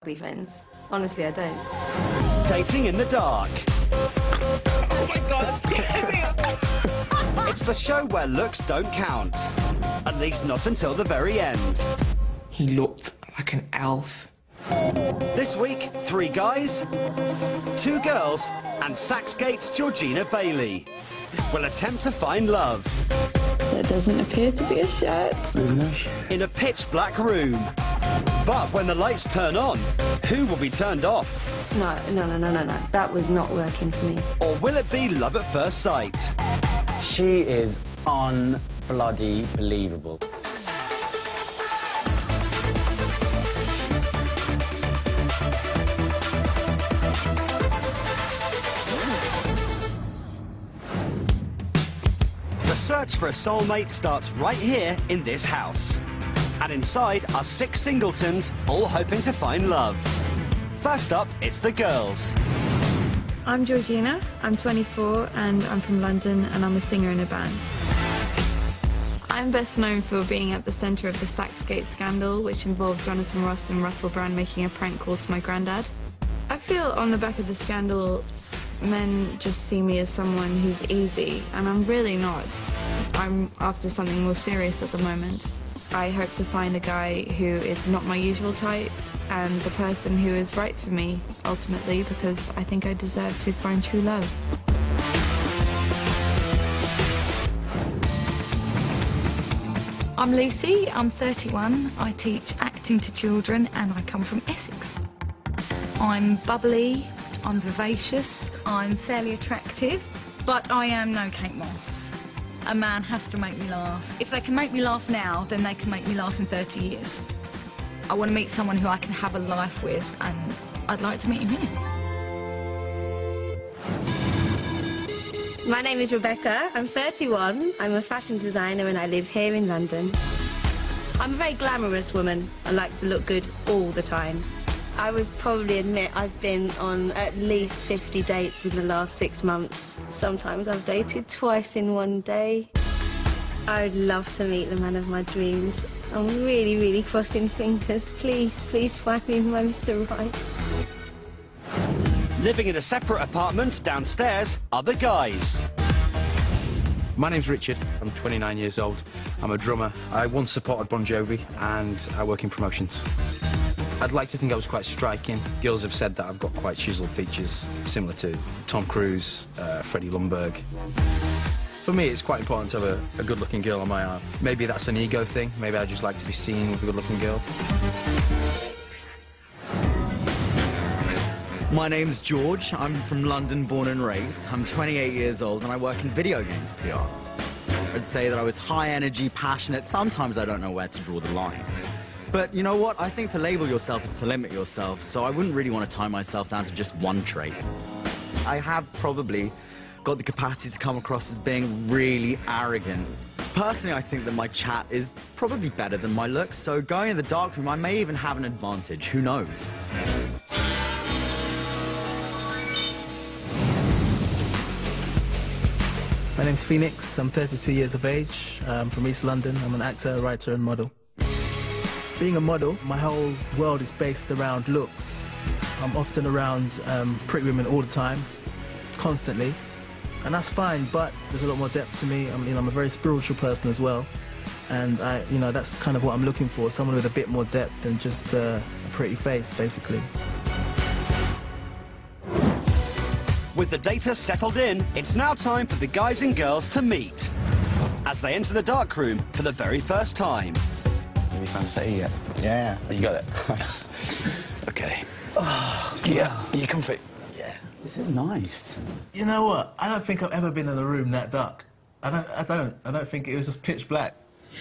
friends. Honestly, I don't. Dating in the dark. Oh my God, I'm scared. It's the show where looks don't count. At least not until the very end. He looked like an elf. This week, 3 guys, 2 girls, and Saxgate's Georgina Bailey will attempt to find love. There doesn't appear to be a shirt. In a pitch-black room. But when the lights turn on, who will be turned off? No. That was not working for me. Or will it be love at first sight? She is un-bloody believable. The search for a soulmate starts right here in this house. And inside are 6 singletons, all hoping to find love. First up, it's the girls. I'm Georgina, I'm 24 and I'm from London and I'm a singer in a band. I'm best known for being at the centre of the Saxgate scandal, which involved Jonathan Ross and Russell Brand making a prank call to my granddad. I feel on the back of the scandal, men just see me as someone who's easy, and I'm really not. I'm after something more serious at the moment. I hope to find a guy who is not my usual type and the person who is right for me, ultimately, because I think I deserve to find true love. I'm Lucy, I'm 31, I teach acting to children and I come from Essex. I'm bubbly, I'm vivacious, I'm fairly attractive, but I am no Kate Moss. A man has to make me laugh. If they can make me laugh now, then they can make me laugh in 30 years. I want to meet someone who I can have a life with, and I'd like to meet him here. My name is Rebecca. I'm 31. I'm a fashion designer and I live here in London. I'm a very glamorous woman. I like to look good all the time. I would probably admit I've been on at least 50 dates in the last 6 months. Sometimes I've dated twice in one day. I would love to meet the man of my dreams. I'm really, really crossing fingers. Please, please find me my Mr. Right. Living in a separate apartment downstairs are the guys. My name's Richard, I'm 29 years old. I'm a drummer. I once supported Bon Jovi and I work in promotions. I'd like to think I was quite striking. Girls have said that I've got quite chiseled features, similar to Tom Cruise, Freddie Lumberg. For me, it's quite important to have a good-looking girl on my arm. Maybe that's an ego thing. Maybe I just like to be seen with a good-looking girl. My name's George. I'm from London, born and raised. I'm 28 years old and I work in video games PR. I'd say that I was high energy, passionate. Sometimes I don't know where to draw the line. But you know what? I think to label yourself is to limit yourself, so I wouldn't really want to tie myself down to just one trait. I have probably got the capacity to come across as being really arrogant. Personally, I think that my chat is probably better than my looks, so going in the darkroom, I may even have an advantage. Who knows? My name's Phoenix. I'm 32 years of age. I'm from East London. I'm an actor, writer and model. Being a model, my whole world is based around looks. I'm often around pretty women all the time, constantly, and that's fine, but there's a lot more depth to me. I'm a very spiritual person as well, and that's kind of what I'm looking for, someone with a bit more depth than just a pretty face, basically. With the data settled in, it's now time for the guys and girls to meet as they enter the darkroom for the very first time. Have you found Sadie yet? Yeah. Oh, you got it. Okay. Oh, yeah. Are you comfy? Yeah. This is nice. You know what? I don't think I've ever been in a room that dark. I don't think it was just pitch black.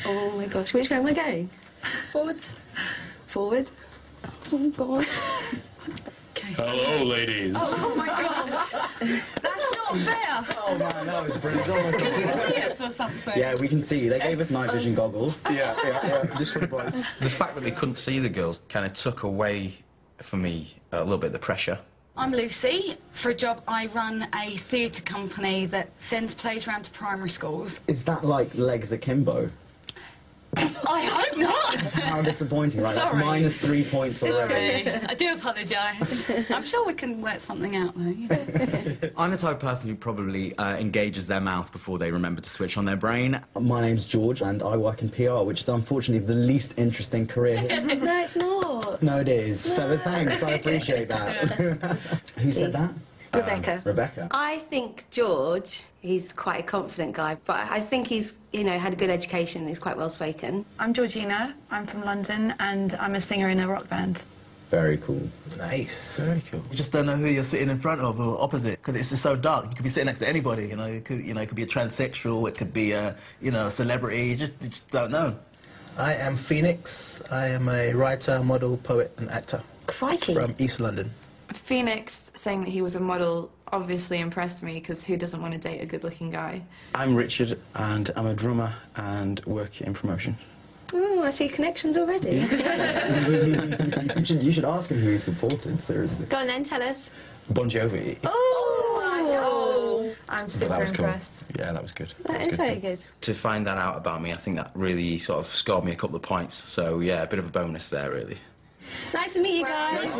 Oh my gosh, which way am I going? Forwards? Forward? Oh gosh. Okay. Hello, ladies. Oh my gosh. That's not fair. Oh man, that was brilliant. Can you see us or something? Yeah, we can see you. They gave us night vision goggles. Yeah, just for the boys. The fact that we couldn't see the girls kind of took away, for me, a little bit of the pressure. I'm Lucy. For a job, I run a theatre company that sends plays around to primary schools. Is that like Legs Akimbo? I hope not. How disappointing, right? That's Sorry. minus 3 points already. Sorry. I do apologise. I'm sure we can work something out, though. I'm the type of person who probably engages their mouth before they remember to switch on their brain. My name's George, and I work in PR, which is unfortunately the least interesting career here. No, it's not. No, it is. No. But thanks, I appreciate that. Who said that? Rebecca. Rebecca. I think George, he's quite a confident guy, but I think he's, you know, had a good education, he's quite well spoken. I'm Georgina, I'm from London, and I'm a singer in a rock band. Very cool. Nice. Very cool. You just don't know who you're sitting in front of or opposite, because it's just so dark. You could be sitting next to anybody, you know. It could be a transsexual, it could be a, you know, a celebrity. You just don't know. I am Phoenix. I am a writer, model, poet, and actor. Crikey. From East London. Phoenix saying that he was a model obviously impressed me, because who doesn't want to date a good-looking guy? I'm Richard, and I'm a drummer and work in promotion. Oh, I see connections already. You should ask him who he supported, seriously. Go on then, tell us. Bon Jovi. Oh, I'm super That was cool. impressed. Yeah, that was good. that is very good. To find that out about me, I think that really sort of scored me a couple of points. So, yeah, a bit of a bonus there, really. Nice to meet you guys.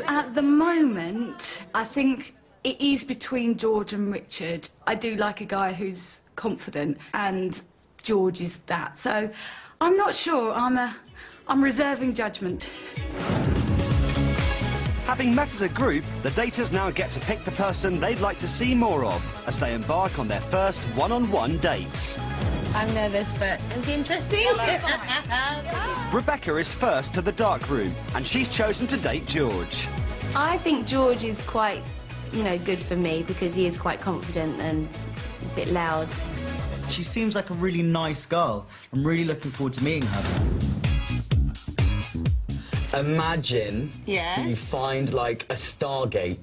At the moment, I think it is between George and Richard. I do like a guy who's confident, and George is that. So I'm not sure. I'm reserving judgment. Having met as a group, the daters now get to pick the person they'd like to see more of as they embark on their first one-on-one dates. I'm nervous, but it'll be interesting. Rebecca is first to the dark room, and she's chosen to date George. I think George is quite, you know, good for me because he is quite confident and a bit loud. She seems like a really nice girl. I'm really looking forward to meeting her. Imagine Yes. you find, like, a Stargate.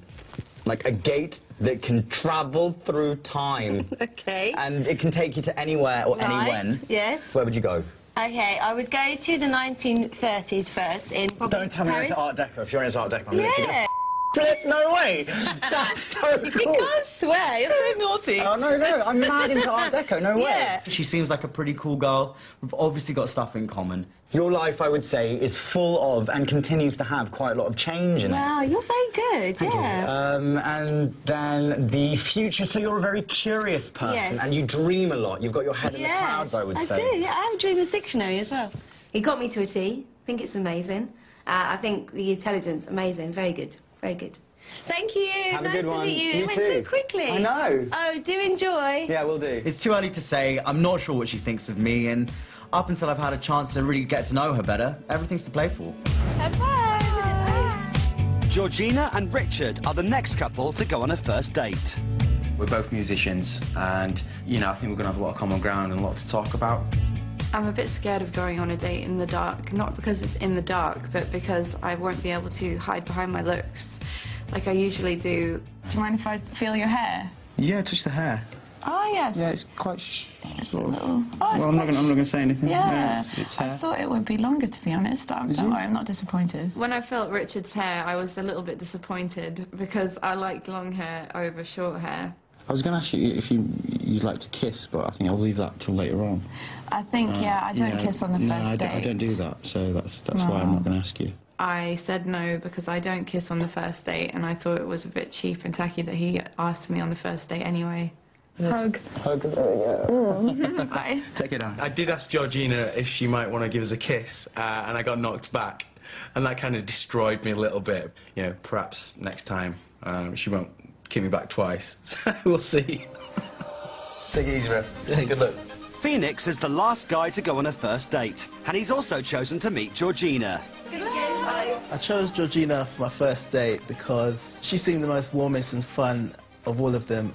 Like, a gate that can travel through time. Okay. And it can take you to anywhere or anywhen. Yes. Where would you go? Okay, I would go to the 1930s first in probably Don't tell me you're Paris. into Art Deco. If you're into Art Deco, I'm Yeah. literally gonna flip. No way! That's so cool. You can't swear, you're so naughty. Oh, no, I'm mad into Art Deco, no way. Yeah. She seems like a pretty cool girl. We've obviously got stuff in common. Your life, I would say, is full of and continues to have quite a lot of change in it. Wow, you're very good, yeah. And then the future, so you're a very curious person, Yes. and you dream a lot. You've got your head in the clouds, I would say. I do, yeah. I have a dreamer's dictionary as well. He got me to a T. I think it's amazing. I think the intelligence, amazing. Very good, very good. Thank you. Have a nice good to one. meet you. You It went too. so quickly. I know. Oh, do enjoy. Yeah, we'll do. It's too early to say. I'm not sure what she thinks of me, and up until I've had a chance to really get to know her better, everything's to play for. Have fun. Georgina and Richard are the next couple to go on a first date. We're both musicians, and, you know, I think we're going to have a lot of common ground and a lot to talk about. I'm a bit scared of going on a date in the dark, not because it's in the dark, but because I won't be able to hide behind my looks like I usually do. Do you mind if I feel your hair? Yeah, touch the hair. Oh, yes. Yeah, it's quite It's a little... Oh, it's Well, I'm not quite going to say anything. Yeah, it's I hair. thought it would be longer, to be honest, but don't worry, I'm not disappointed. When I felt Richard's hair, I was a little bit disappointed because I liked long hair over short hair. I was going to ask you if you'd like to kiss, but I think I'll leave that till later on. I think, yeah, I don't kiss on the first date. I don't do that, so that's why I'm not going to ask you. I said no because I don't kiss on the first date, and I thought it was a bit cheap and tacky that he asked me on the first date anyway. Hug. Hug, there we go. Bye. Take it down. I did ask Georgina if she might want to give us a kiss, and I got knocked back. And that kind of destroyed me a little bit. You know, perhaps next time she won't kick me back twice. So we'll see. Take it easy, Rev. Good luck. Phoenix is the last guy to go on a first date, and he's also chosen to meet Georgina. I chose Georgina for my first date because she seemed the most warmest and fun of all of them.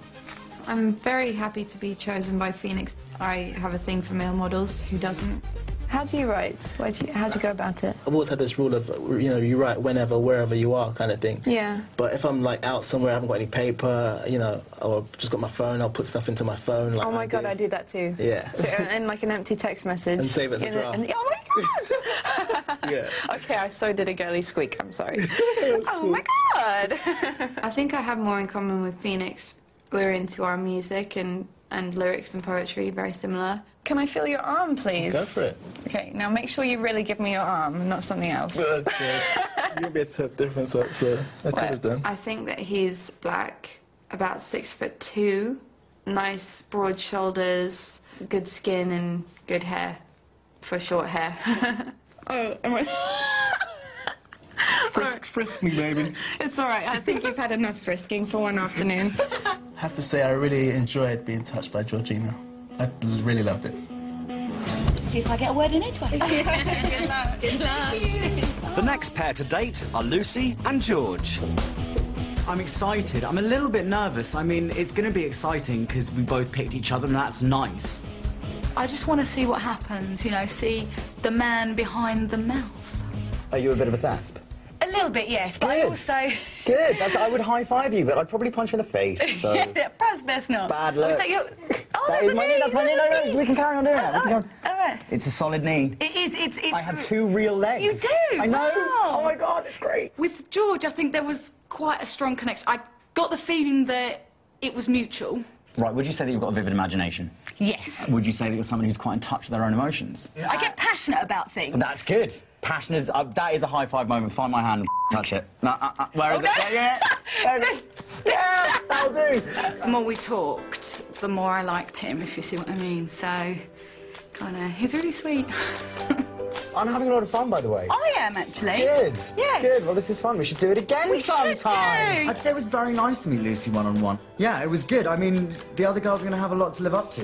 I'm very happy to be chosen by Phoenix. I have a thing for male models. Who doesn't? How do you write? How do you go about it? I've always had this rule of, you know, you write whenever, wherever you are kind of thing. Yeah. But if I'm, like, out somewhere, I haven't got any paper, you know, or just got my phone, I'll put stuff into my phone. Like Oh my God, I ideas. do that too. Yeah. So, in like an empty text message. And save it as a draft. Oh my God! Yeah. Okay, I so did a girly squeak, I'm sorry. Oh my God! I think I have more in common with Phoenix. We're into our music, and and lyrics and poetry very similar. Can I feel your arm, please? Go for it. Okay, now make sure you really give me your arm and not something else. You'll be a difference up, so I could have done. I think that he's black, about 6'2", nice broad shoulders, good skin and good hair for short hair. Oh, am I... Frisk me, baby. It's all right. I think you've had enough frisking for one afternoon. I have to say, I really enjoyed being touched by Georgina. I really loved it. See if I get a word in edgeways. Good luck. Good luck. The next pair to date are Lucy and George. I'm excited. I'm a little bit nervous. I mean, it's going to be exciting because we both picked each other, and that's nice. I just want to see what happens, you know, see the man behind the mouth. Are you a bit of a thasp? A little bit, yes, but I also... Good. I would high-five you, but I'd probably punch you in the face, so... Yeah, perhaps best not. Bad luck. Oh, That's my knee. No, we can carry on doing it. All right. It's a solid knee. It is, it's... I have 2 real legs. You do? I know. Wow. Oh, my God, it's great. With George, I think there was quite a strong connection. I got the feeling that it was mutual. Right, would you say that you've got a vivid imagination? Yes. Would you say that you're somebody who's quite in touch with their own emotions? I get passionate about things. That's good. Passion is... that is a high-five moment. Find my hand and touch it. No, where is it? Yeah. Yeah, that'll do. The more we talked, the more I liked him, if you see what I mean. So, kind of... He's really sweet. I'm having a lot of fun, by the way. I am, actually. Good. Yes. Good. Well, this is fun. We should do it again sometime. Do. I'd say it was very nice to meet Lucy one-on-one. Yeah, it was good. I mean, the other girls are going to have a lot to live up to.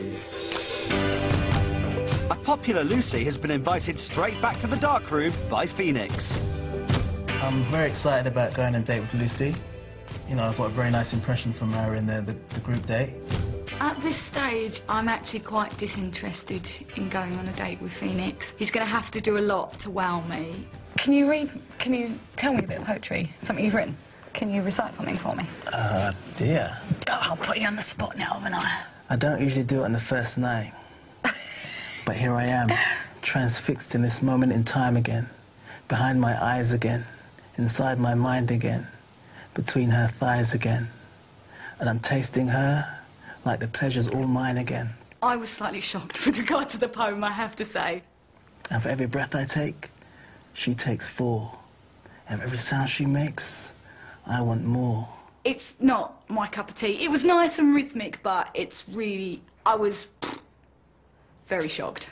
A popular Lucy has been invited straight back to the darkroom by Phoenix. I'm very excited about going on a date with Lucy. You know, I got a very nice impression from her in the group date. At this stage, I'm actually quite disinterested in going on a date with Phoenix. He's going to have to do a lot to wow me. Can you tell me a bit of poetry? Something you've written? Can you recite something for me? Dear. Oh, I'll put you on the spot now, haven't I? I don't usually do it on the first night. But here I am, transfixed in this moment in time again, behind my eyes again, inside my mind again, between her thighs again. And I'm tasting her like the pleasure's all mine again. I was slightly shocked with regard to the poem, I have to say. And for every breath I take, she takes 4. And for every sound she makes, I want more. It's not my cup of tea. It was nice and rhythmic, but it's really... I was very shocked.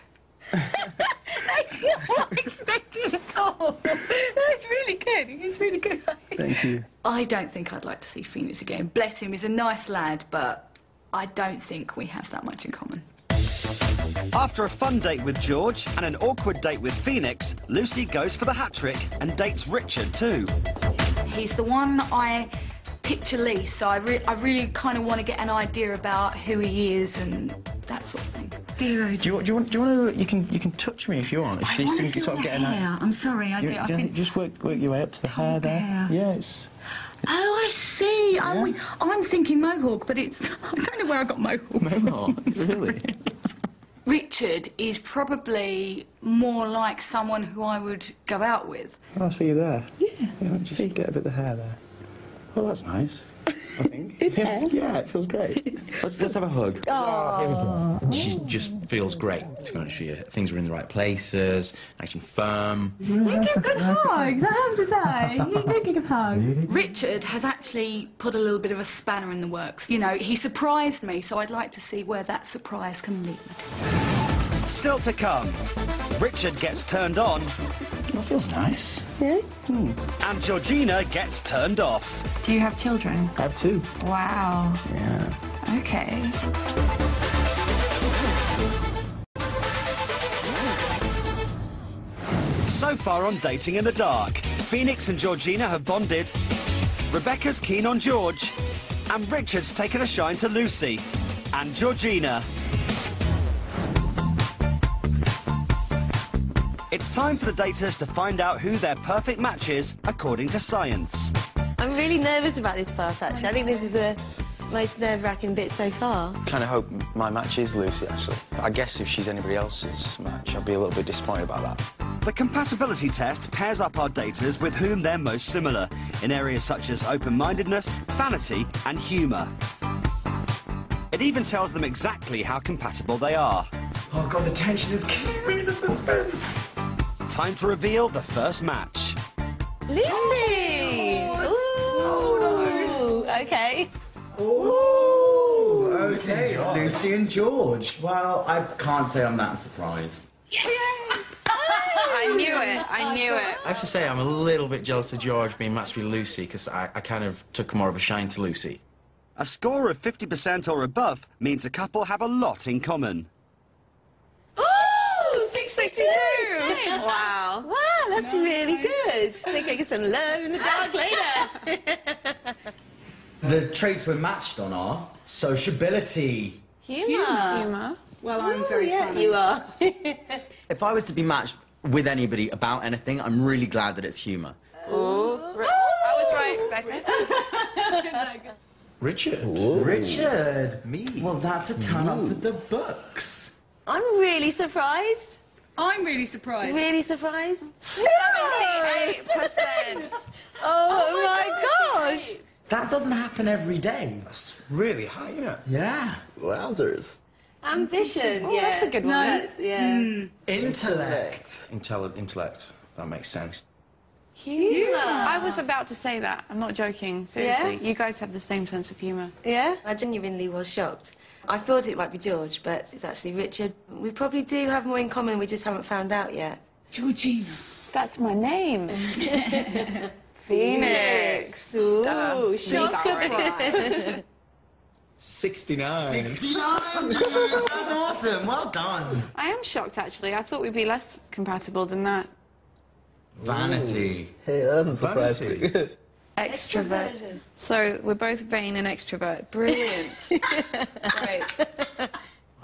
That's not what I expected at all. That's really good. He's really good. Thank you. I don't think I'd like to see Phoenix again. Bless him, he's a nice lad, but I don't think we have that much in common. After a fun date with George and an awkward date with Phoenix, Lucy goes for the hat-trick and dates Richard too. He's the one I picture least, so I really kind of want to get an idea about who he is and that sort of thing. Dear, Do you want to? You can touch me if you want. I want to feel sort of the get hair. I'm sorry, I do. I think just work your way up to the hair there. Hair. Yes. Oh, I see. Yeah. I'm thinking mohawk, but it's... I don't know where I got mohawk. Mohawk, really? Richard is probably more like someone who I would go out with. Oh, I see you there. Yeah. Just get a bit of the hair there. Well, that's nice. I think. It's hair? Yeah, it feels great. Let's have a hug. Oh. Here we go. She just feels great, to be honest with you. Things are in the right places, nice and firm. You give good hugs, I have to say. You do give hugs. Richard has actually put a little bit of a spanner in the works. You know, he surprised me, so I'd like to see where that surprise can lead. Still to come, Richard gets turned on. That feels nice. Yeah? And Georgina gets turned off. Do you have children? I have 2. Wow. Yeah. Okay. So far on Dating in the Dark, Phoenix and Georgina have bonded, Rebecca's keen on George, and Richard's taken a shine to Lucy and Georgina. It's time for the daters to find out who their perfect match is according to science. I'm really nervous about this part, actually. I think this is the most nerve-wracking bit so far. Kind of hope my match is Lucy, actually. I guess if she's anybody else's match, I'd be a little bit disappointed about that. The compatibility test pairs up our daters with whom they're most similar, in areas such as open-mindedness, vanity and humour. It even tells them exactly how compatible they are. Oh God, the tension is killing me, the suspense. Time to reveal the first match. Lucy! Ooh! Okay. Ooh, okay. Lucy and George. Well, I can't say I'm that surprised. Yes! I knew it. I knew it. I have to say I'm a little bit jealous of George being matched with Lucy because I kind of took more of a shine to Lucy. A score of 50% or above means a couple have a lot in common. Ooh! 662! Wow. Wow, that's really good. I think I get some love in the dark later. The traits we're matched on are sociability. Humour. Well, I'm very funny. You are. If I was to be matched with anybody about anything, I'm really glad that it's humour. Oh, I was right, Becca. Richard. Ooh. Richard. Me. Well, that's a turn up with the books. I'm really surprised. I'm really surprised. Really surprised. 78%. Oh my gosh. That doesn't happen every day. That's really high, isn't it? Yeah. Wowzers. Ambition. Oh, yeah. that's a good one. Yeah. Intellect. Intellect. That makes sense. Humour. I was about to say that. I'm not joking. Seriously. Yeah? You guys have the same sense of humour. Yeah? I genuinely was shocked. I thought it might be George, but it's actually Richard. We probably do have more in common, we just haven't found out yet. Georgina. That's my name. Phoenix. Ooh, Not surprised. 69. 69! That's awesome. Well done. I am shocked, actually. I thought we'd be less compatible than that. Vanity. Hey, that doesn't surprise me. Extrovert. So we're both vain and extrovert. Brilliant. Great.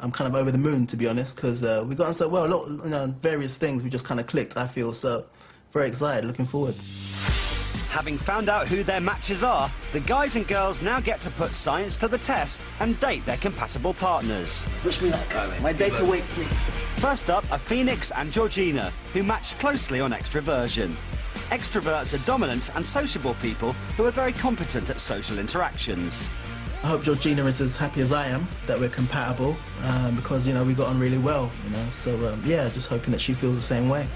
I'm kind of over the moon, to be honest, because we got on so well. A lot, various things we just kind of clicked, I feel. So very excited, looking forward. Having found out who their matches are, the guys and girls now get to put science to the test and date their compatible partners. Wish me luck. My date awaits me. First up are Phoenix and Georgina, who matched closely on extroversion. Extroverts are dominant and sociable people who are very competent at social interactions. I hope Georgina is as happy as I am that we're compatible, because, we got on really well, So, yeah, just hoping that she feels the same way.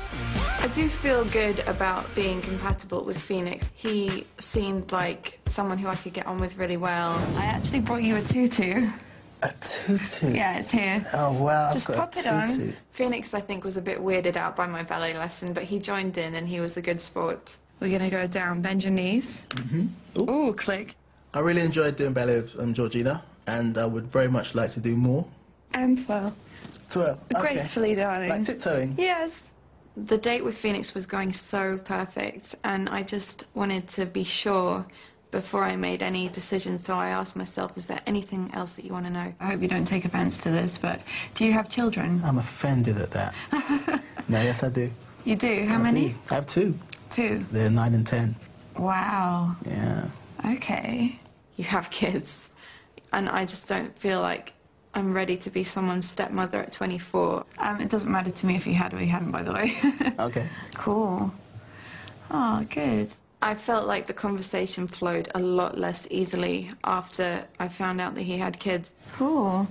I do feel good about being compatible with Phoenix. He seemed like someone who I could get on with really well. I actually brought you a tutu. A tutu? Yeah, it's here. Oh, wow. Just pop it on. Phoenix, I think, was a bit weirded out by my ballet lesson, but he joined in and he was a good sport. We're going to go down, bend your knees. Mm-hmm. Ooh, click. I really enjoyed doing ballet with Georgina, and I would very much like to do more. And twirl. Twirl. Okay. Gracefully, darling. Like tiptoeing? Yes. The date with Phoenix was going so perfect, and I just wanted to be sure before I made any decisions, so I asked myself, is there anything else that you want to know? I hope you don't take offence to this, but do you have children? I'm offended at that. No, yes, I do. You do? How many? I have 2. 2? They're 9 and 10. Wow. Yeah. Okay. You have kids, and I just don't feel like I'm ready to be someone's stepmother at 24. It doesn't matter to me if you had or you hadn't, by the way. Okay. Cool. Oh, good. I felt like the conversation flowed a lot less easily after I found out that he had kids. Cool.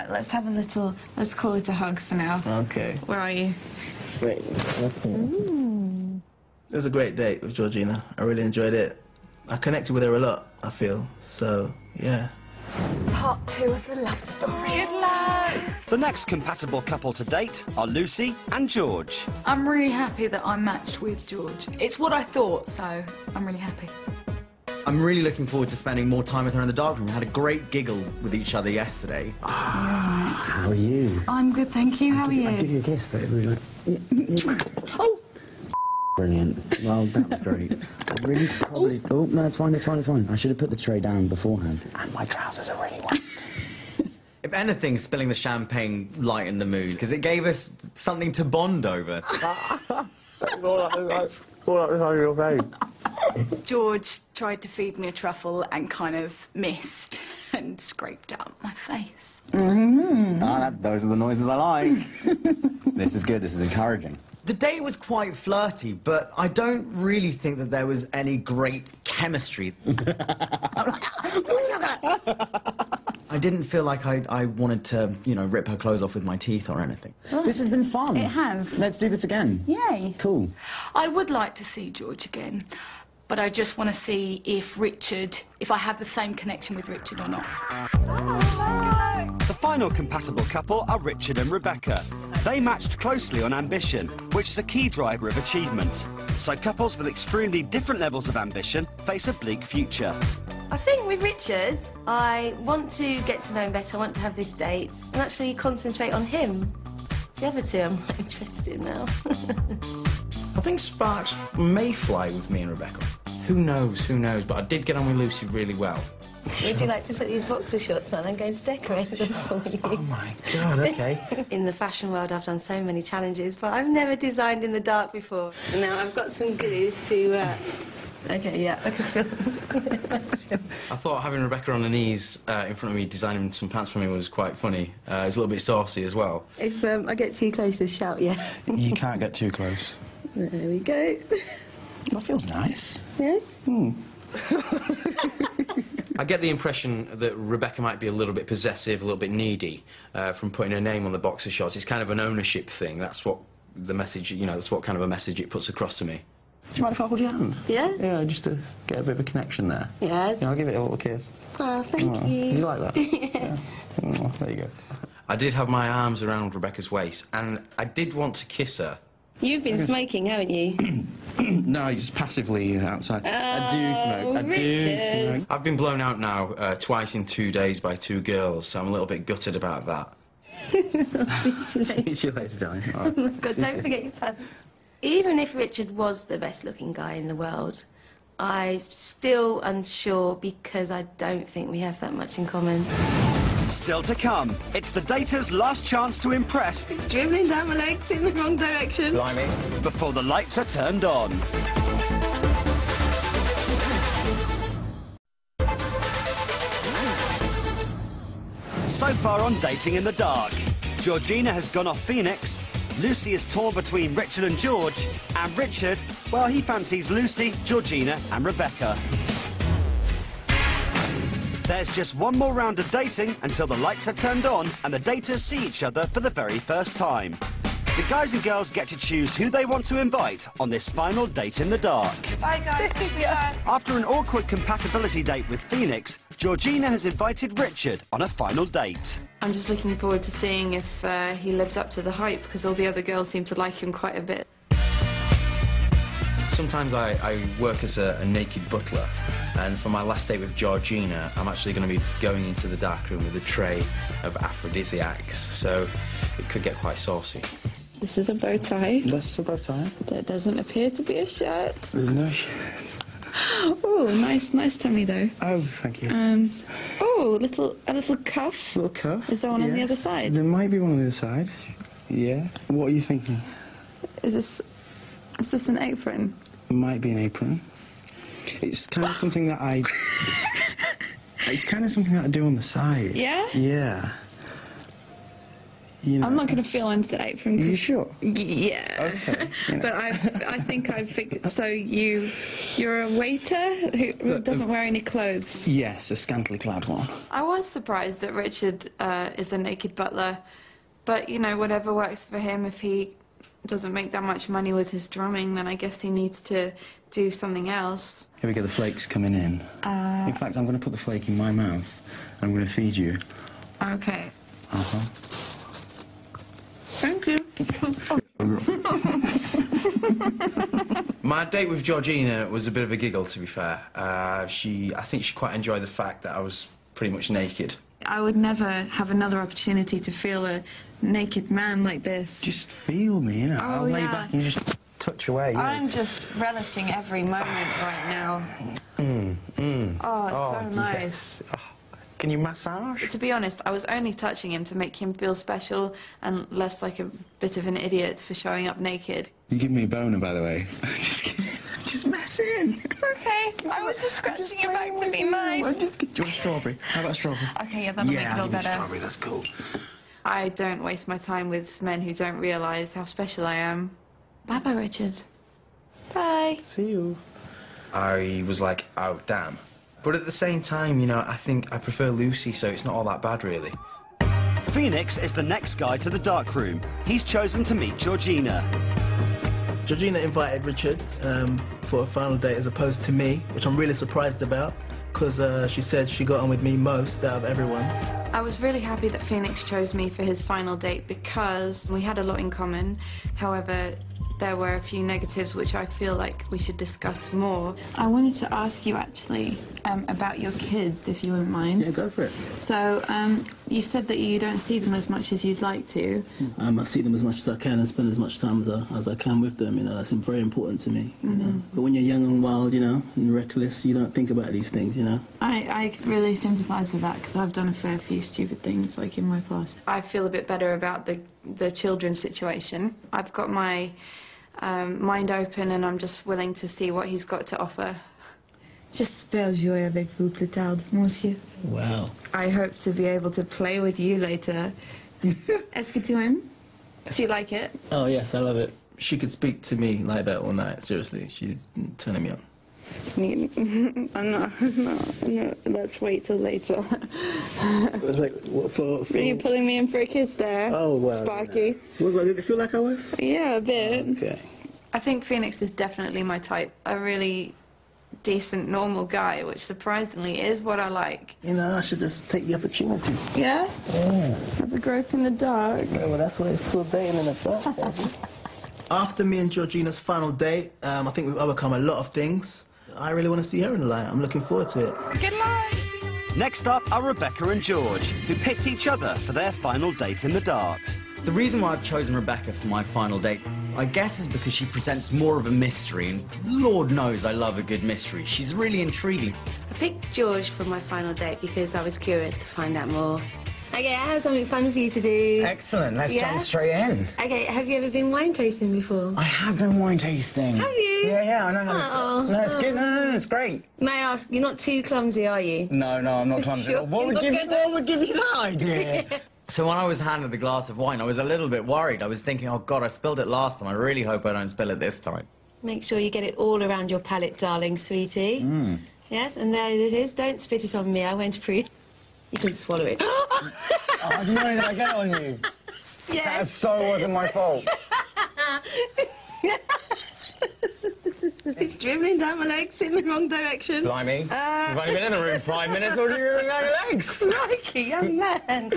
Let's have a little, let's call it a hug for now. Okay. Where are you? Great. Okay. Ooh. It was a great date with Georgina. I really enjoyed it. I connected with her a lot, I feel. So, yeah. Part 2 of the love story. Good luck. The next compatible couple to date are Lucy and George. I'm really happy that I'm matched with George. It's what I thought, so I'm really happy. I'm really looking forward to spending more time with her in the darkroom. We had a great giggle with each other yesterday. How are you? I'm good, thank you. How are you? I'll give you a kiss, but it really... Oh! Brilliant. Well, that was great. I really probably... Oh, no, it's fine, it's fine, it's fine. I should have put the tray down beforehand. And my trousers are really white. If anything, spilling the champagne lightened the mood, because it gave us something to bond over. George tried to feed me a truffle and kind of missed and scraped out my face. Those are the noises I like. This is good, this is encouraging. The date was quite flirty, but I don't really think that there was any great chemistry. I didn't feel like I wanted to, you know, rip her clothes off with my teeth or anything. This has been fun. It has. Let's do this again. Yay. Cool. I would like to see George again, but I just want to see if I have the same connection with Richard or not. The final compatible couple are Richard and Rebecca. They matched closely on ambition, which is a key driver of achievement. So couples with extremely different levels of ambition face a bleak future. I think with Richard, I want to get to know him better, I want to have this date, and actually concentrate on him. The other two I'm not interested in now. I think sparks may fly with me and Rebecca. Who knows, but I did get on with Lucy really well. Would you like to put these boxer shorts on? I'm going to decorate them for you. Oh, my God, OK. In the fashion world, I've done so many challenges, but I've never designed in the dark before. Now, I've got some goodies to... OK, yeah, I can feel... I thought having Rebecca on her knees in front of me designing some pants for me was quite funny. It's a little bit saucy as well. If I get too close, just shout, yeah. You can't get too close. There we go. That feels nice. Yes? I get the impression that Rebecca might be a little bit possessive, a little bit needy from putting her name on the boxer shorts. It's kind of an ownership thing. That's what the message, you know, that's what kind of a message it puts across to me. Do you mind if I hold your hand? Yeah? Yeah, just to get a bit of a connection there. Yes. Yeah, I'll give it a little kiss. Oh, thank you. You like that? Yeah. Oh, there you go. I did have my arms around Rebecca's waist, and I did want to kiss her. You've been smoking, haven't you? No, just passively outside. I do smoke. I do smoke. I've been blown out now twice in 2 days by 2 girls, so I'm a little bit gutted about that. Speak to you later, darling. All right. Oh my God, don't forget your pants. Even if Richard was the best-looking guy in the world, I'm still unsure because I don't think we have that much in common. Still to come, it's the dater's last chance to impress. It's dribbling down my legs in the wrong direction. Blimey. Before the lights are turned on. So far on Dating in the Dark, Georgina has gone off Phoenix, Lucy is torn between Richard and George, and Richard, well, he fancies Lucy, Georgina and Rebecca. There's just one more round of dating until the lights are turned on and the daters see each other for the very first time. The guys and girls get to choose who they want to invite on this final date in the dark. Bye, guys. After an awkward compatibility date with Phoenix, Georgina has invited Richard on a final date. I'm just looking forward to seeing if he lives up to the hype, because all the other girls seem to like him quite a bit. Sometimes I work as a naked butler, and for my last date with Georgina, I'm actually going to be going into the dark room with a tray of aphrodisiacs, so it could get quite saucy. This is a bow tie. That's a bow tie. That doesn't appear to be a shirt. There's no shirt. Oh, nice tummy though. Oh, thank you. Oh, a little cuff. Little cuff. Is there one on the other side? There might be one on the other side. Yeah. What are you thinking? Is this an apron? It might be an apron. It's kind of something that I... It's kind of something that I do on the side. Yeah? Yeah. You know, I'm not going to feel under the apron. Are you sure? Yeah. Okay. You know. But I think I've figured... So you're a waiter who doesn't wear any clothes? Yes, a scantily clad one. I was surprised that Richard is a naked butler. But, you know, whatever works for him. If he doesn't make that much money with his drumming, then I guess he needs to do something else. Here we go, the flake's coming in. In fact, I'm going to put the flake in my mouth, and I'm going to feed you. Okay. Uh-huh. Thank you. My date with Georgina was a bit of a giggle, to be fair. I think she quite enjoyed the fact that I was pretty much naked. I would never have another opportunity to feel a naked man like this. Just feel me, you know. Oh, I'll lay yeah. back and just touch away. Yeah. I'm just relishing every moment right now. Oh, it's so nice. Yes. Oh, can you massage? To be honest, I was only touching him to make him feel special and less like a bit of an idiot for showing up naked. You give me a boner, by the way. Just kidding. I'm just messing. Okay, I was just scratching your back to be nice. Do you want a strawberry? How about a strawberry? Okay, yeah, that'll make it all better. Strawberry, that's cool. I don't waste my time with men who don't realise how special I am. Bye-bye, Richard. Bye. See you. I was like, oh, damn. But at the same time, you know, I think I prefer Lucy, so it's not all that bad, really. Phoenix is the next guy to the dark room. He's chosen to meet Georgina. Georgina invited Richard for a final date as opposed to me, which I'm really surprised about, because she said she got on with me most out of everyone. I was really happy that Phoenix chose me for his final date because we had a lot in common. However, there were a few negatives which I feel like we should discuss more. I wanted to ask you, actually, about your kids, if you wouldn't mind. Yeah, go for it. So, you said that you don't see them as much as you'd like to. I see them as much as I can and spend as much time as I can with them, you know, that's very important to me, you know. But when you're young and wild, you know, and reckless, you don't think about these things, you know. I really sympathise with that because I've done a fair few stupid things, like, in my past. I feel a bit better about the children's situation. I've got my mind open and I'm just willing to see what he's got to offer. J'espère jouer avec vous plus tard, monsieur. Wow. I hope to be able to play with you later. Est-ce que tu aimes? Do you like it? Oh, yes, I love it. She could speak to me like that all night, seriously. She's turning me on. No, let's wait till later. Like, what, Are you pulling me in for a kiss there? Oh, wow. Sparky. Did it feel like I was? Yeah, a bit. Okay. I think Phoenix is definitely my type. A really decent, normal guy, which surprisingly is what I like. You know, I should just take the opportunity. Yeah? Yeah. Have a grope in the dark. Yeah, well, that's why it's called dating in the first place. After me and Georgina's final date, I think we've overcome a lot of things. I really want to see her in the light. I'm looking forward to it. Good luck! Next up are Rebecca and George, who picked each other for their final date in the dark. The reason why I've chosen Rebecca for my final date, I guess, is because she presents more of a mystery, and Lord knows I love a good mystery. She's really intriguing. I picked George for my final date because I was curious to find out more. Okay, I have something fun for you to do. Excellent, let's jump straight in. Okay, have you ever been wine tasting before? I have been wine tasting. Have you? Yeah, I know how to... No, it's good, no, it's great. May I ask, you're not too clumsy, are you? No, I'm not clumsy. Sure, What would give you that idea? So when I was handed the glass of wine, I was a little bit worried. I was thinking, oh, God, I spilled it last time. I really hope I don't spill it this time. Make sure you get it all around your palate, darling, sweetie. Yes, and there it is. Don't spit it on me. I won't prove. You can swallow it. I didn't know that I get on you. Yes. That so wasn't my fault. It's dribbling down my legs in the wrong direction. Blimey. You've only been in the room 5 minutes, or you're in your legs? Crikey, young man.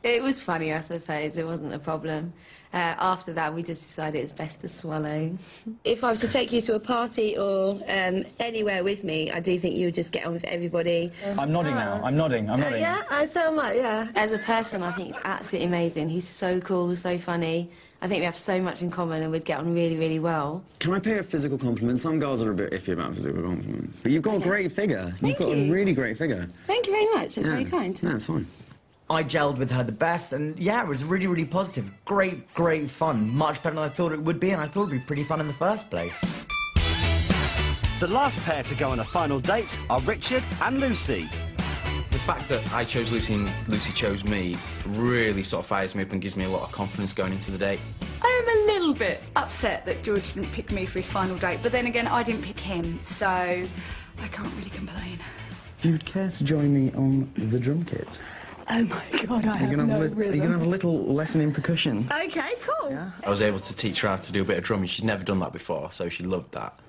It was funny, I suppose. It wasn't a problem. After that, we just decided it's best to swallow. If I was to take you to a party or anywhere with me, I do think you would just get on with everybody. I'm nodding now. I'm nodding. Yeah, so am I, yeah. As a person, I think he's absolutely amazing. He's so cool, so funny. I think we have so much in common and we'd get on really, really well. Can I pay a physical compliment? Some girls are a bit iffy about physical compliments. But you've got a great figure. Thank You've got you. a really great figure. Thank you very much. That's very kind. No, it's fine. I gelled with her the best, and yeah, it was really, really positive. Great fun. Much better than I thought it would be, and I thought it would be pretty fun in the first place. The last pair to go on a final date are Richard and Lucy. The fact that I chose Lucy and Lucy chose me really sort of fires me up and gives me a lot of confidence going into the date. I am a little bit upset that George didn't pick me for his final date, but then again, I didn't pick him, so I can't really complain. You'd care to join me on the drum kit? Oh my God, I have no rhythm. You're going to have a little lesson in percussion. Okay, cool. Yeah. I was able to teach her how to do a bit of drumming. She'd never done that before, so she loved that.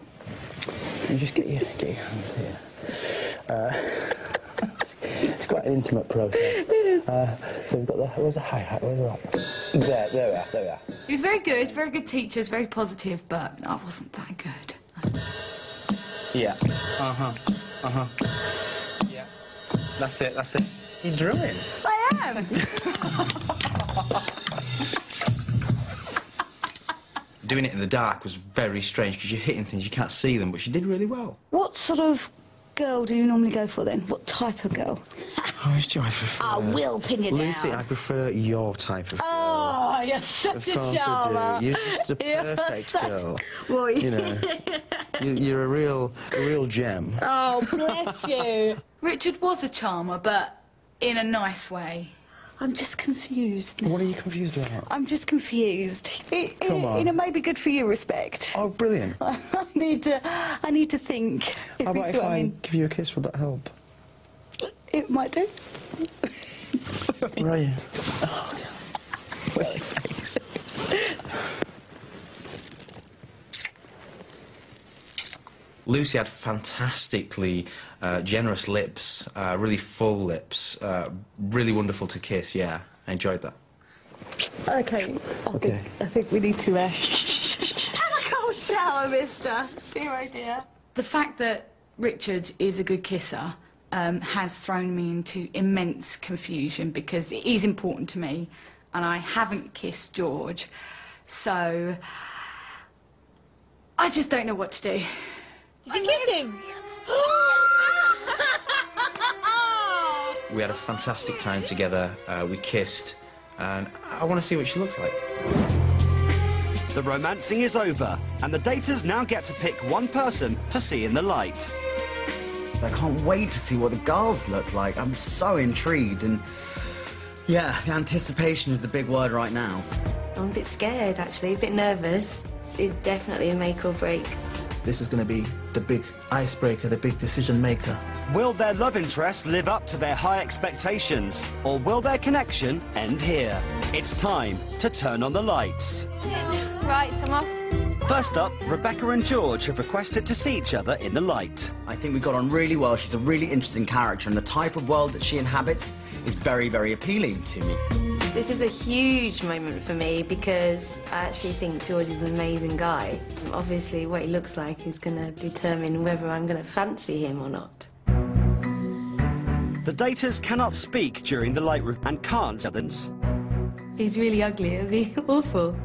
You just get your hands here. It's quite an intimate process. So we've got the... Where's the hi-hat? Where's that? There we are. He was very good teacher, was very positive, but I wasn't that good. Yeah. Yeah. That's it. You're drumming. I am. Doing it in the dark was very strange because you're hitting things, you can't see them, but she did really well. What sort of girl do you normally go for then? What type of girl? Who do I prefer? I will pin it Lucy, down. I prefer your type of girl. Oh, you're such a charmer. I do. You're just a perfect girl. Well, you know, you're a real gem. Oh, bless you. Richard was a charmer, but in a nice way. I'm just confused now. What are you confused about? I'm just confused. Come on. In a maybe good for you respect. Oh, brilliant. I need to think. How about if I give you a kiss? Would that help? It might do. Where are you? Oh, God. Where's your face? Lucy had fantastically generous lips, really full lips, really wonderful to kiss, yeah. I enjoyed that. Okay. I think we need to have a cold shower, mister. Dear, oh dear. The fact that Richard is a good kisser has thrown me into immense confusion because it is important to me and I haven't kissed George, so I just don't know what to do. Did you kiss him? We had a fantastic time together, we kissed, and I want to see what she looks like. The romancing is over, and the daters now get to pick one person to see in the light. I can't wait to see what the girls look like. I'm so intrigued, and yeah, the anticipation is the big word right now. I'm a bit scared, actually, a bit nervous. It's definitely a make or break. This is going to be the big icebreaker, the big decision maker. Will their love interest live up to their high expectations, or will their connection end here? It's time to turn on the lights. Right, I'm off. First up, Rebecca and George have requested to see each other in the light. I think we got on really well. She's a really interesting character, and the type of world that she inhabits is very, very appealing to me. This is a huge moment for me because I actually think George is an amazing guy. Obviously, what he looks like is going to determine whether I'm going to fancy him or not. The daters cannot speak during the light room and can't evidence. He's really ugly. It'd be awful.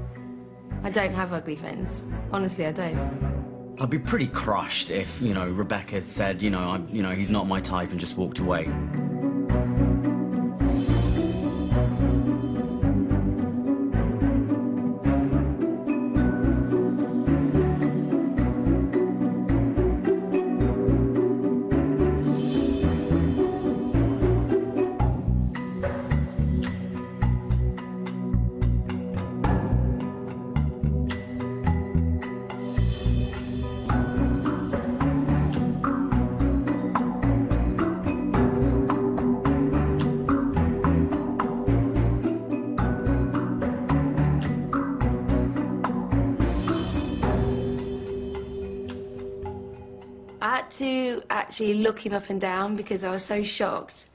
I don't have ugly friends. Honestly, I don't. I'd be pretty crushed if, you know, Rebecca said, you know, he's not my type and just walked away. I had to actually look him up and down because I was so shocked,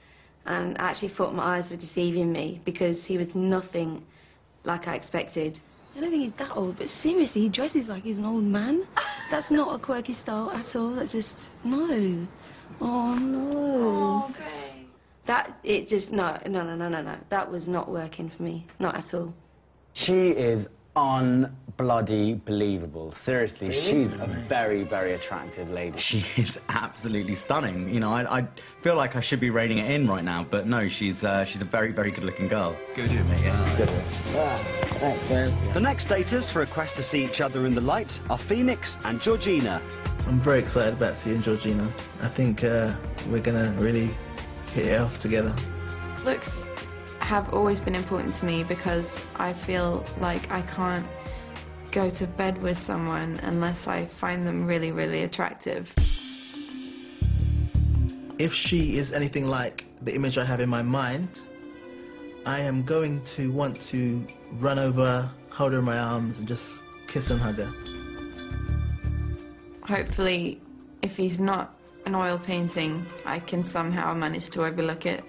and I actually thought my eyes were deceiving me because he was nothing like I expected. I don't think he's that old, but seriously, he dresses like he's an old man. That's not a quirky style at all. That's just, no. Oh, no. Oh, great. No. That was not working for me. Not at all. She is un-bloody believable. Seriously, really? She's a very, very attractive lady. She is absolutely stunning. You know, I feel like I should be reining it in right now, but no, she's a very, very good-looking girl. Good to mate, yeah. Good one. Thanks, man. The next daters to request to see each other in the light are Phoenix and Georgina. I'm very excited about seeing Georgina. I think we're going to really hit it off together. Looks have always been important to me because I feel like I can't go to bed with someone unless I find them really, really attractive. If she is anything like the image I have in my mind, I am going to want to run over, hold her in my arms and just kiss and hug her. Hopefully, if he's not an oil painting, I can somehow manage to overlook it.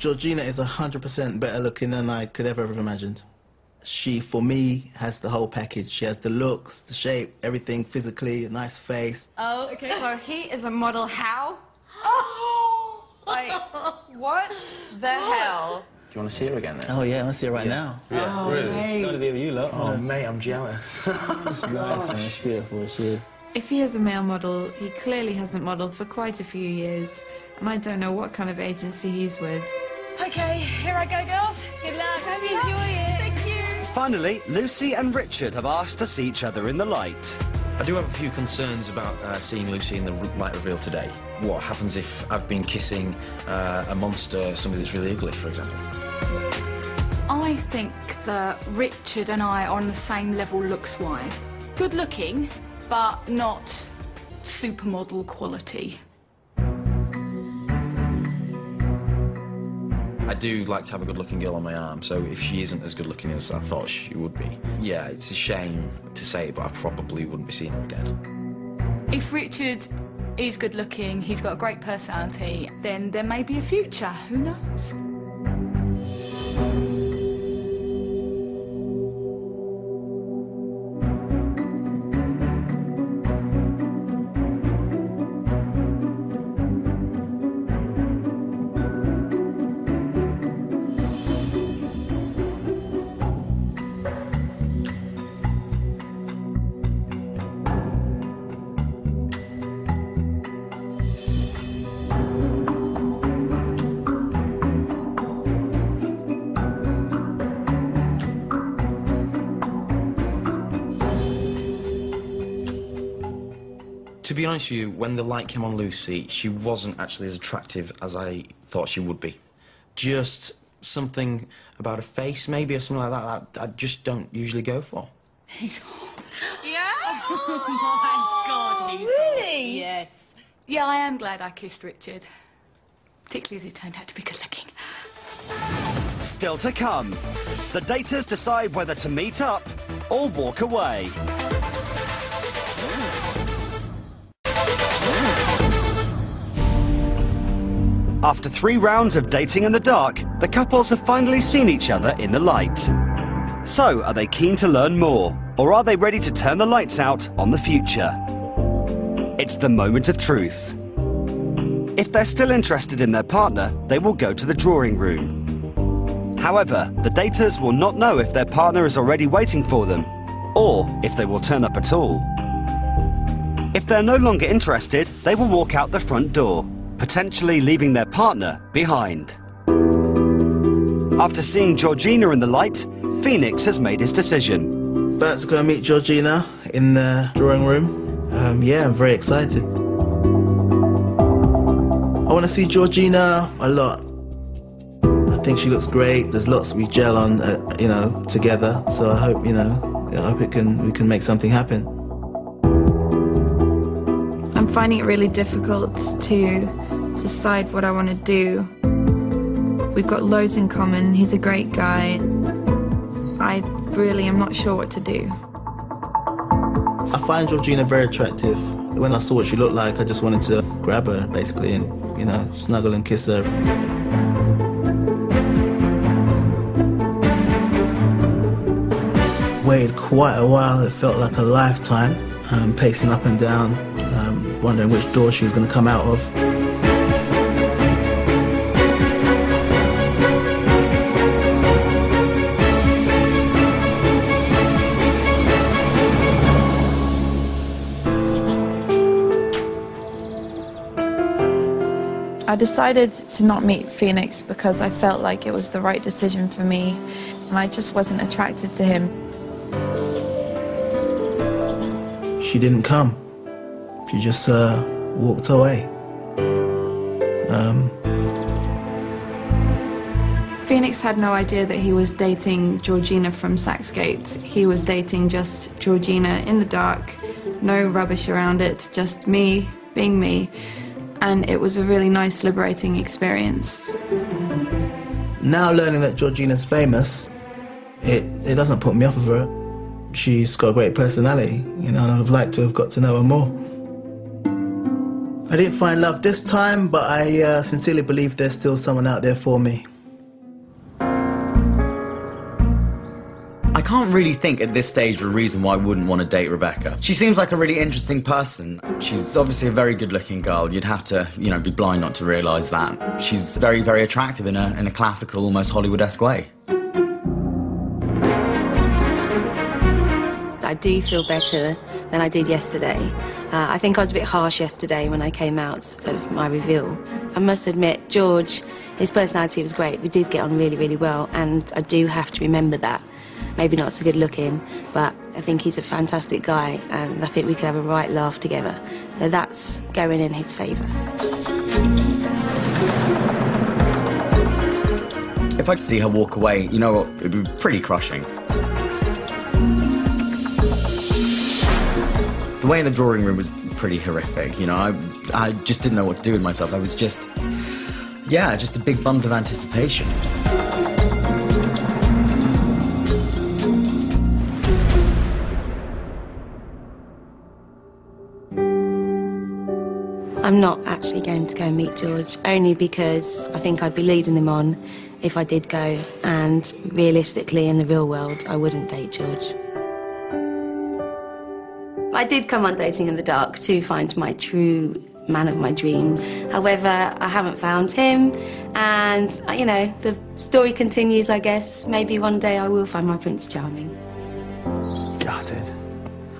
Georgina is 100% better looking than I could ever have imagined. She, for me, has the whole package. She has the looks, the shape, everything physically, a nice face. Oh, okay. So he is a model. How? Oh! Like, what the hell? Do you want to see her again then? Oh, yeah, I want to see her right now. Yeah, oh, really? Mate. Don't want to be with you, look. Oh, mate, I'm jealous. She's nice, man. She's beautiful. She is. If he is a male model, he clearly hasn't modelled for quite a few years, and I don't know what kind of agency he's with. Okay, here I go, girls. Good luck. Hope you enjoy it. Thank you. Finally, Lucy and Richard have asked to see each other in the light. I do have a few concerns about seeing Lucy in the light reveal today. What happens if I've been kissing a monster, somebody that's really ugly, for example? I think that Richard and I are on the same level looks-wise. Good looking, but not supermodel quality. I do like to have a good-looking girl on my arm, so if she isn't as good-looking as I thought she would be, yeah, it's a shame to say it, but I probably wouldn't be seeing her again. If Richard is good-looking, he's got a great personality, then there may be a future. Who knows? To be honest with you, when the light came on Lucy, she wasn't actually as attractive as I thought she would be. Just something about her face, maybe, or something like that, that I just don't usually go for. He's hot. Yeah? Oh, my God, he's really? hot. Yes. Yeah, I am glad I kissed Richard. Particularly as he turned out to be good-looking. Still to come. The daters decide whether to meet up or walk away. After 3 rounds of dating in the dark, the couples have finally seen each other in the light. So, are they keen to learn more, or are they ready to turn the lights out on the future? It's the moment of truth. If they're still interested in their partner, they will go to the drawing room. However, the daters will not know if their partner is already waiting for them, or if they will turn up at all. If they're no longer interested, they will walk out the front door, potentially leaving their partner behind. After seeing Georgina in the light, Phoenix has made his decision. About to go and meet Georgina in the drawing room. Yeah, I'm very excited. I want to see Georgina a lot. I think she looks great. There's lots we gel on, you know, together. So I hope, you know, I hope we can make something happen. I'm finding it really difficult to decide what I want to do. We've got loads in common. He's a great guy. I really am not sure what to do. I find Georgina very attractive. When I saw what she looked like, I just wanted to grab her, basically, and, you know, snuggle and kiss her. Waited quite a while. It felt like a lifetime, pacing up and down, wondering which door she was going to come out of. I decided to not meet Phoenix because I felt like it was the right decision for me, and I just wasn't attracted to him. She didn't come. She just walked away. Phoenix had no idea that he was dating Georgina from Saxgate. He was dating just Georgina in the dark, no rubbish around it, just me being me. And it was a really nice, liberating experience. Now learning that Georgina's famous, it doesn't put me off of her. She's got a great personality, you know, and I'd like to have got to know her more. I didn't find love this time, but I sincerely believe there's still someone out there for me. can't really think at this stage of a reason why I wouldn't want to date Rebecca. She seems like a really interesting person. She's obviously a very good-looking girl. You'd have to, you know, be blind not to realise that. She's very, very attractive in a classical, almost Hollywood-esque way. I do feel better than I did yesterday. I think I was a bit harsh yesterday when I came out of my reveal. I must admit, George, his personality was great. We did get on really, really well, and I do have to remember that. Maybe not so good looking, but I think he's a fantastic guy, and I think we could have a right laugh together. So that's going in his favour. If I could see her walk away, you know what, it'd be pretty crushing. The way in the drawing room was pretty horrific, you know, I just didn't know what to do with myself. I was just, yeah, just a big bump of anticipation. I'm not actually going to go and meet George, only because I think I'd be leading him on if I did go, and realistically, in the real world, I wouldn't date George. I did come on Dating in the Dark to find my true man of my dreams. However, I haven't found him, and, you know, the story continues, I guess. Maybe one day I will find my Prince Charming. Gutted.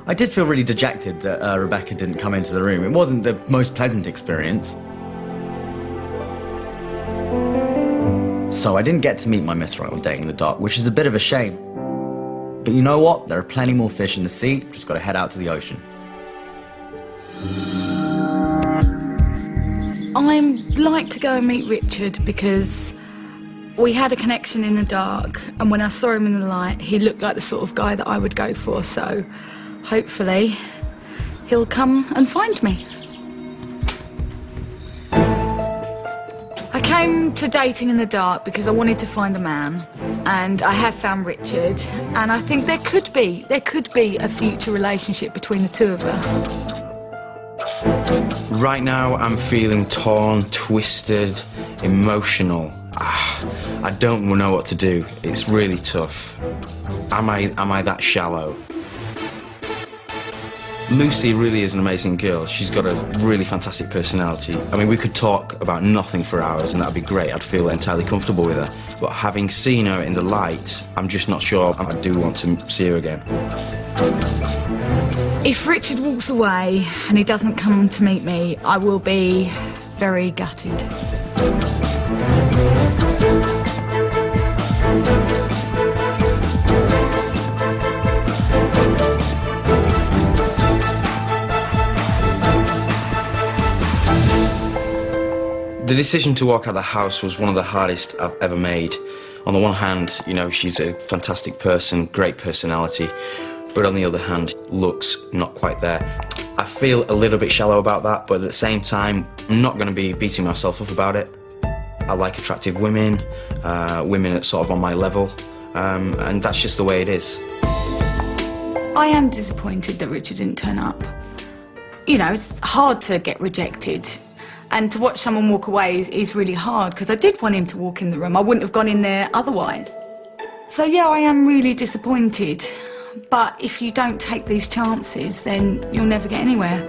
I did feel really dejected that Rebecca didn't come into the room. It wasn't the most pleasant experience. So I didn't get to meet my Miss Right on Dating in the Dark, which is a bit of a shame. But you know what? There are plenty more fish in the sea. Just got to head out to the ocean. I'd like to go and meet Richard because we had a connection in the dark, and when I saw him in the light, he looked like the sort of guy that I would go for, so hopefully he'll come and find me. I came to Dating in the Dark because I wanted to find a man, and I have found Richard, and I think there could be a future relationship between the two of us. Right now, I'm feeling torn, twisted, emotional. I don't know what to do. It's really tough. Am I that shallow? Lucy really is an amazing girl. She's got a really fantastic personality. I mean, we could talk about nothing for hours and that'd be great. I'd feel entirely comfortable with her. But having seen her in the light, I'm just not sure I do want to see her again. If Richard walks away and he doesn't come to meet me, I will be very gutted. The decision to walk out of the house was one of the hardest I've ever made. On the one hand, you know, she's a fantastic person, great personality, but on the other hand, looks not quite there. I feel a little bit shallow about that, but at the same time, I'm not going to be beating myself up about it. I like attractive women, women at sort of on my level, and that's just the way it is. I am disappointed that Richard didn't turn up. You know, it's hard to get rejected. And to watch someone walk away is really hard, because I did want him to walk in the room. I wouldn't have gone in there otherwise. So yeah, I am really disappointed. But if you don't take these chances, then you'll never get anywhere.